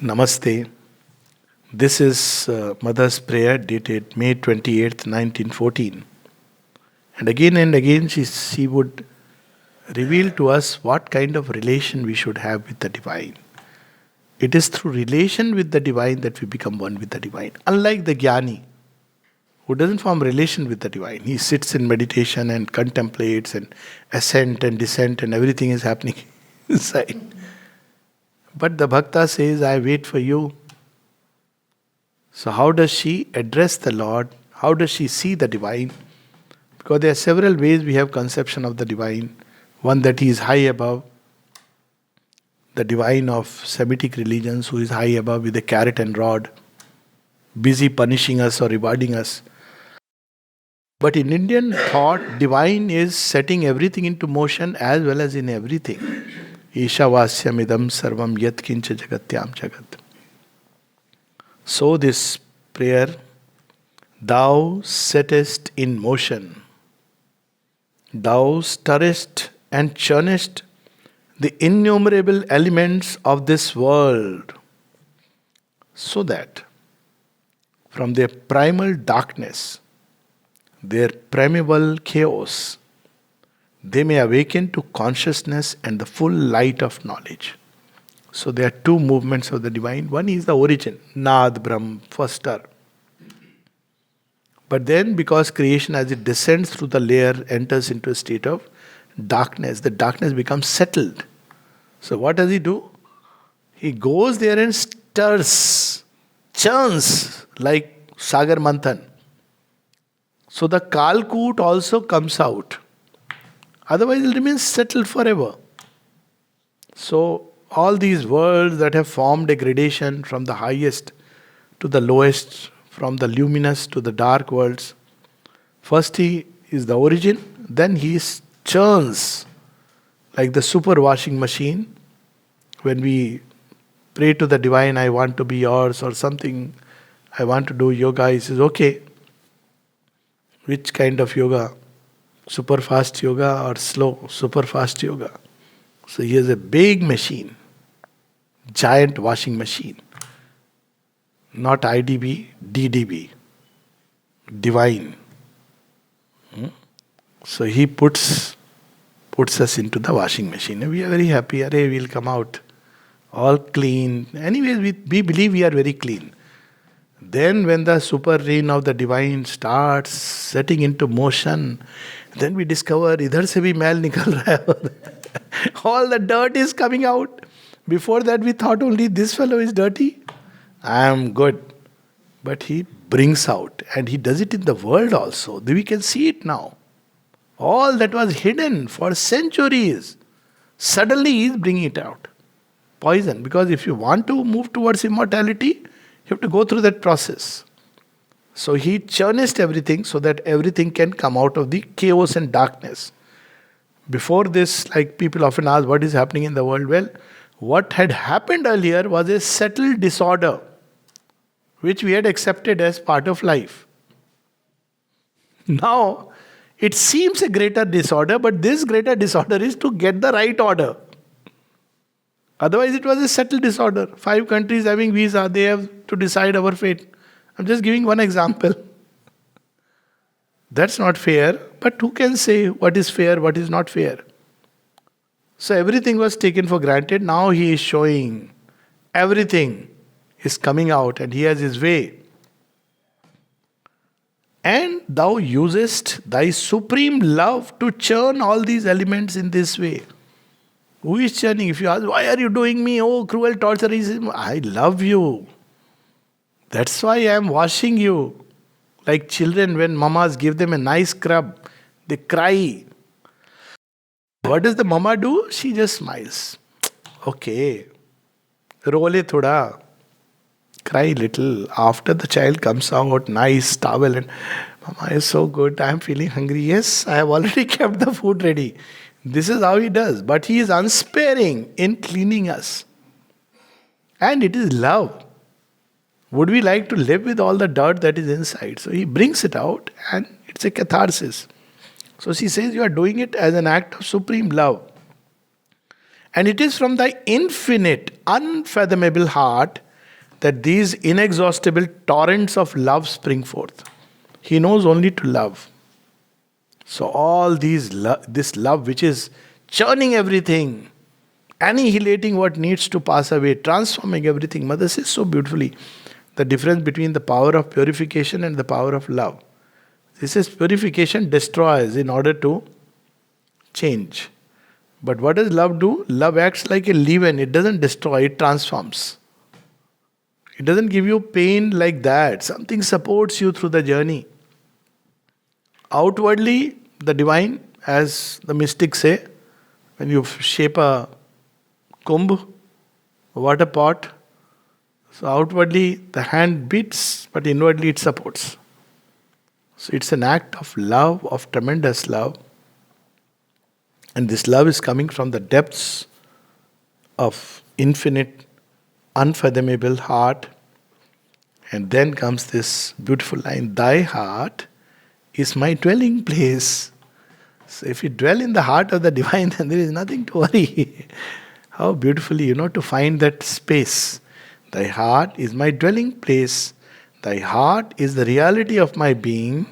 Namaste. This is Mother's prayer dated May 28th, 1914. And again, she would reveal to us what kind of relation we should have with the divine. It is through relation with the divine that we become one with the divine. Unlike the jnani, who doesn't form relation with the divine, he sits in meditation and contemplates and ascent and descent and everything is happening inside. But the bhakta says, I wait for you. So, how does she address the Lord? How does she see the divine? Because there are several ways we have conception of the divine. One, that he is high above, the divine of Semitic religions, who is high above with a carrot and rod, busy punishing us or rewarding us. But in Indian thought, divine is setting everything into motion as well as in everything. Ishavasyamidam sarvam yat kincha jagatyam jagat. So this prayer, thou settest in motion, thou stirrest and churnest the innumerable elements of this world, so that from their primal darkness, their primeval chaos, they may awaken to consciousness and the full light of knowledge. So there are two movements of the divine. One is the origin, Nad Brahm, first star. But then, because creation, as it descends through the layer, enters into a state of darkness, the darkness becomes settled. So what does he do? He goes there and stirs, churns like Sagar Manthan. So the Kalkut also comes out. Otherwise, it will remain settled forever. So all these worlds that have formed a gradation from the highest to the lowest, from the luminous to the dark worlds. First he is the origin, then he churns like the super washing machine. When we pray to the divine, I want to be yours or something, I want to do yoga, he says, okay. Which kind of yoga? Super fast yoga or slow, super fast yoga? So he has a big machine, giant washing machine. Not IDB, DDB, divine. So he puts us into the washing machine. We are very happy. Array, we'll come out all clean. Anyways, we believe we are very clean. Then when the super rain of the divine starts setting into motion, then we discover idhar se bhi mail nikal raha hai. All the dirt is coming out. Before that we thought only this fellow is dirty. I am good. But he brings out, and he does it in the world also. We can see it now. All that was hidden for centuries, suddenly he is bringing it out. Poison. Because if you want to move towards immortality, you have to go through that process. So he churned everything so that everything can come out of the chaos and darkness. Before this, like people often ask, what is happening in the world? Well, what had happened earlier was a settled disorder, which we had accepted as part of life. Now, it seems a greater disorder, but this greater disorder is to get the right order. Otherwise, it was a settled disorder. 5 countries having visa, they have to decide our fate. I'm just giving one example. That's not fair, but who can say what is fair, what is not fair? So everything was taken for granted. Now he is showing everything is coming out and he has his way. And thou usest thy supreme love to churn all these elements in this way. Who is churning? If you ask, why are you doing me? Oh, cruel torture. He says, I love you. That's why I am washing you. Like children, when mamas give them a nice scrub, they cry. What does the mama do? She just smiles. Okay. Role thoda. Cry little. After the child comes out, nice towel and Mama is so good. I am feeling hungry. Yes, I have already kept the food ready. This is how he does. But he is unsparing in cleaning us. And it is love. Would we like to live with all the dirt that is inside? So he brings it out and it's a catharsis. So she says you are doing it as an act of supreme love. And it is from thy infinite, unfathomable heart that these inexhaustible torrents of love spring forth. He knows only to love. So all this love which is churning everything, annihilating what needs to pass away, transforming everything. Mother says so beautifully the difference between the power of purification and the power of love. This is purification destroys in order to change. But what does love do? Love acts like a leaven. It doesn't destroy, it transforms. It doesn't give you pain like that. Something supports you through the journey. Outwardly, the divine, as the mystics say, when you shape a kumbh, a water pot, so outwardly the hand beats, but inwardly it supports. So it's an act of love, of tremendous love. And this love is coming from the depths of infinite, unfathomable heart. And then comes this beautiful line, thy heart is my dwelling place. So if you dwell in the heart of the divine, then there is nothing to worry. How beautifully, to find that space. Thy heart is my dwelling place. Thy heart is the reality of my being.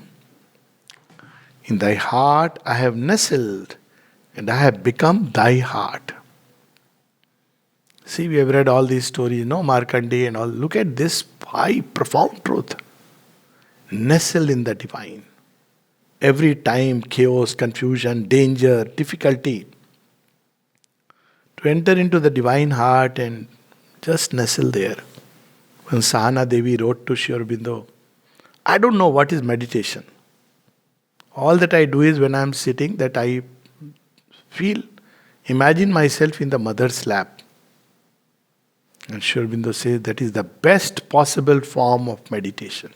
In thy heart I have nestled, and I have become thy heart. See, we have read all these stories, Markandeya and all. Look at this high, profound truth. Nestle in the divine. Every time, chaos, confusion, danger, difficulty. To enter into the divine heart and just nestle there. When Sahana Devi wrote to Sri Aurobindo, I don't know what is meditation. All that I do is when I am sitting, that I imagine myself in the mother's lap. And Sri Aurobindo says that is the best possible form of meditation.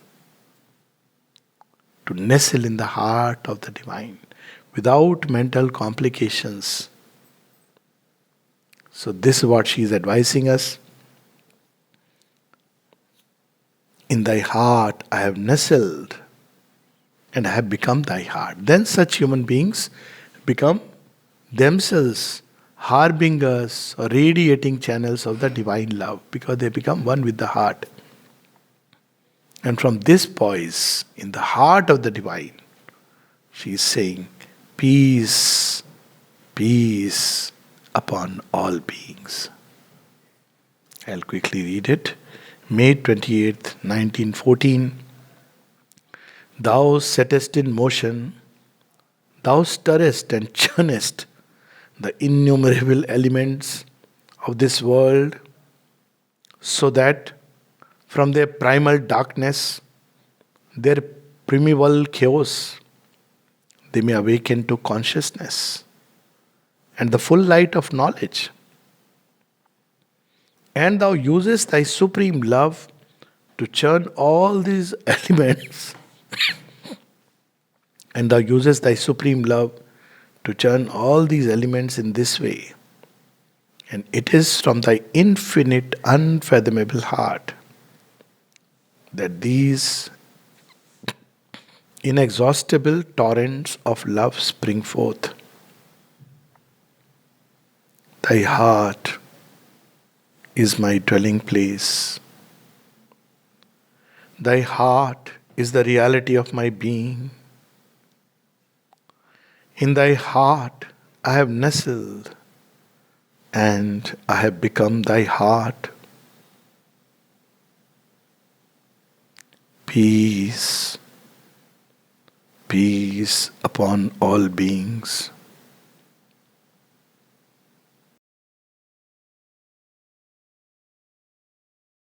To nestle in the heart of the divine without mental complications. So this is what she is advising us. In thy heart I have nestled and I have become thy heart. Then such human beings become themselves harbingers or radiating channels of the divine love because they become one with the heart. And from this poise, in the heart of the divine, she is saying, peace, peace upon all beings. I'll quickly read it. May 28th, 1914. Thou settest in motion, thou stirrest and churnest the innumerable elements of this world so that from their primal darkness, their primeval chaos, they may awaken to consciousness and the full light of knowledge. And thou usest thy supreme love to churn all these elements. And thou usest thy supreme love to churn all these elements in this way. And it is from thy infinite, unfathomable heart that these inexhaustible torrents of love spring forth. Thy heart is my dwelling place. Thy heart is the reality of my being. In thy heart I have nestled and I have become thy heart. Peace, peace upon all beings.